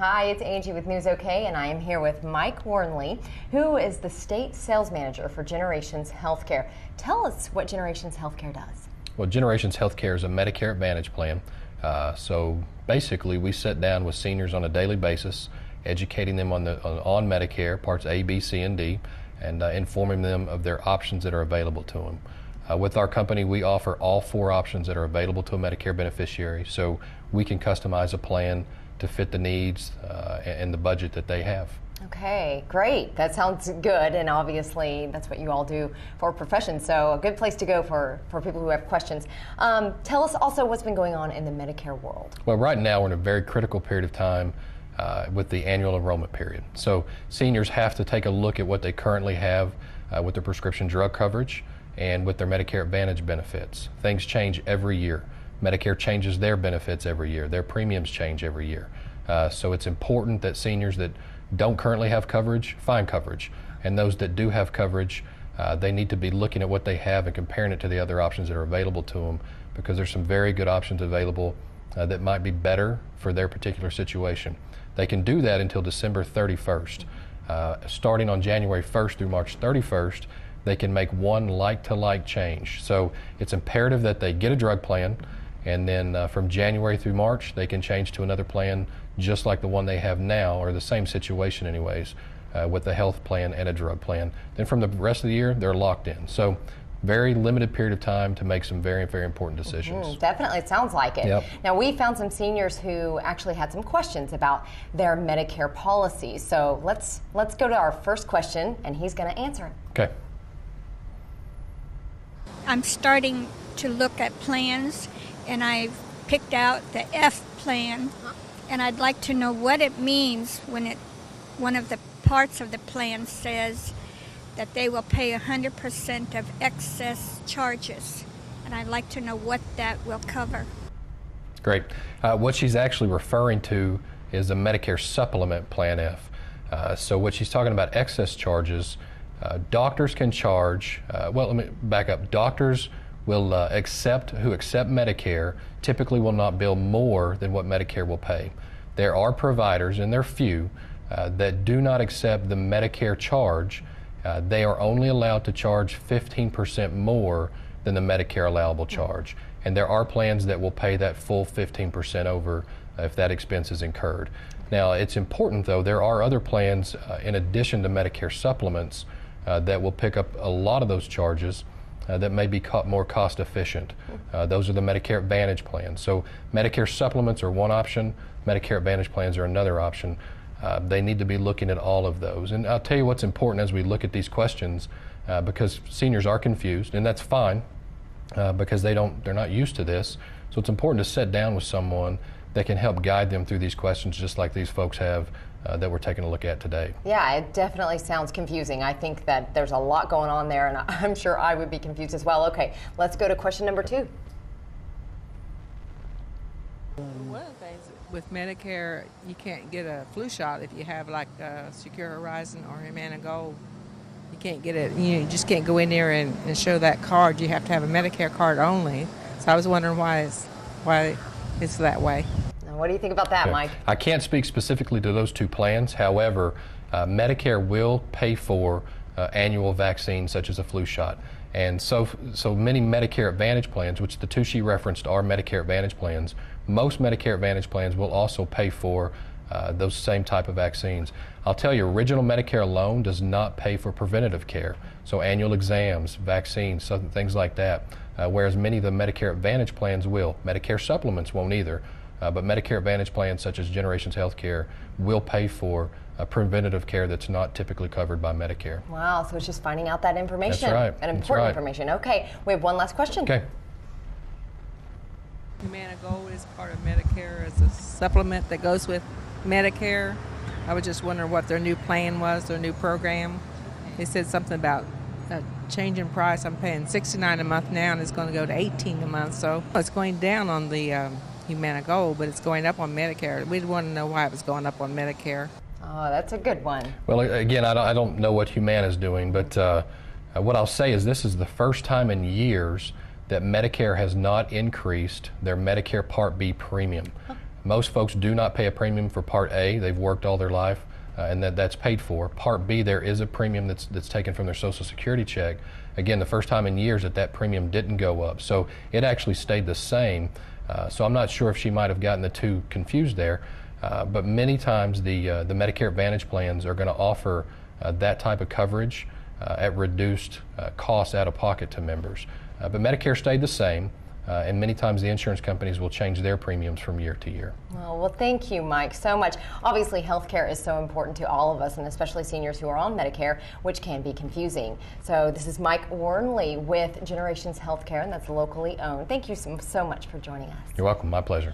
Hi, it's Angie with News OK, and I am here with Mike Wernli, who is the State Sales Manager for Generations Healthcare. Tell us what Generations Healthcare does. Well, Generations Healthcare is a Medicare Advantage plan. So basically, we sit down with seniors on a daily basis, educating them on Medicare, parts A, B, C, and D, and informing them of their options that are available to them. With our company, we offer all 4 options that are available to a Medicare beneficiary, so we can customize a plan to fit the needs and the budget that they have. Okay, great. That sounds good, and obviously that's what you all do for a profession, so a good place to go for people who have questions. Tell us also what's been going on in the Medicare world. Well, right now we're in a very critical period of time with the annual enrollment period. So seniors have to take a look at what they currently have with their prescription drug coverage and with their Medicare Advantage benefits. Things change every year. Medicare changes their benefits every year. Their premiums change every year. So it's important that seniors that don't currently have coverage find coverage. And those that do have coverage, they need to be looking at what they have and comparing it to the other options that are available to them, because there's some very good options available that might be better for their particular situation. They can do that until December 31st. Starting on January 1st through March 31st, they can make one like-to-like change. So it's imperative that they get a drug plan, and then from January through March, they can change to another plan just like the one they have now, or the same situation anyways, with a health plan and a drug plan. Then from the rest of the year, they're locked in. So very limited period of time to make some very, very important decisions. Definitely, it sounds like it. Yep. Now, we found some seniors who actually had some questions about their Medicare policy. So let's go to our first question, and he's going to answer it. Okay. I'm starting to look at plans, and I've picked out the F plan, and I'd like to know what it means when one of the parts of the plan says that they will pay 100% of excess charges, and I'd like to know what that will cover. Great. What she's actually referring to is the Medicare Supplement Plan F. So what she's talking about, excess charges, doctors can charge, well, let me back up. Doctors will accept Medicare typically will not bill more than what Medicare will pay. There are providers, and they're few, that do not accept the Medicare charge. They are only allowed to charge 15% more than the Medicare allowable charge. And there are plans that will pay that full 15% over if that expense is incurred. Now, it's important, though, there are other plans in addition to Medicare supplements that will pick up a lot of those charges that may be more cost efficient. Those are the Medicare Advantage plans. So Medicare supplements are one option, Medicare Advantage plans are another option. They need to be looking at all of those. And I'll tell you what's important as we look at these questions, because seniors are confused, and that's fine because they're not used to this. So it's important to sit down with someone that can help guide them through these questions, just like these folks have that we're taking a look at today. Yeah, it definitely sounds confusing. I think that there's a lot going on there, and I'm sure I would be confused as well. Okay, let's go to question number 2. One of the things with Medicare, you can't get a flu shot if you have like Secure Horizon or Humana Gold. You can't get it. You just can't go in there and show that card. You have to have a Medicare card only. So I was wondering why it's that way. What do you think about that, Mike? I can't speak specifically to those 2 plans. However, Medicare will pay for annual vaccines such as a flu shot. And so many Medicare Advantage plans, which the 2 she referenced are Medicare Advantage plans, most Medicare Advantage plans will also pay for those same type of vaccines. I'll tell you, original Medicare alone does not pay for preventative care. So annual exams, vaccines, things like that. Whereas many of the Medicare Advantage plans will. Medicare supplements won't either. But Medicare Advantage plans such as Generations Healthcare will pay for preventative care that's not typically covered by Medicare. Wow, so it's just finding out that information. That's right. And important information. Okay, we have one last question. Okay. Humana Gold is part of Medicare as a supplement that goes with Medicare. I was just wondering what their new plan was, their new program. They said something about a change in price. I'm paying $69 a month now, and it's going to go to $18 a month. So it's going down on the Humana Gold, but it's going up on Medicare. We'd want to know why it was going up on Medicare. Oh, that's a good one. Well, again, I don't know what Humana is doing, but what I'll say is this is the first time in years that Medicare has not increased their Medicare Part B premium. Most folks do not pay a premium for Part A. They've worked all their life, and that's paid for. Part B, there is a premium that's taken from their Social Security check. Again, the first time in years that premium didn't go up. So it actually stayed the same. So I'm not sure if she might have gotten the two confused there. But many times the Medicare Advantage plans are going to offer that type of coverage at reduced cost out of pocket to members. But Medicare stayed the same. And many times the insurance companies will change their premiums from year to year. Well, thank you, Mike, so much. Obviously, health care is so important to all of us, and especially seniors who are on Medicare, which can be confusing. So this is Mike Wernli with Generations Healthcare, and that's locally owned. Thank you so much for joining us. You're welcome. My pleasure.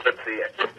Let's see it.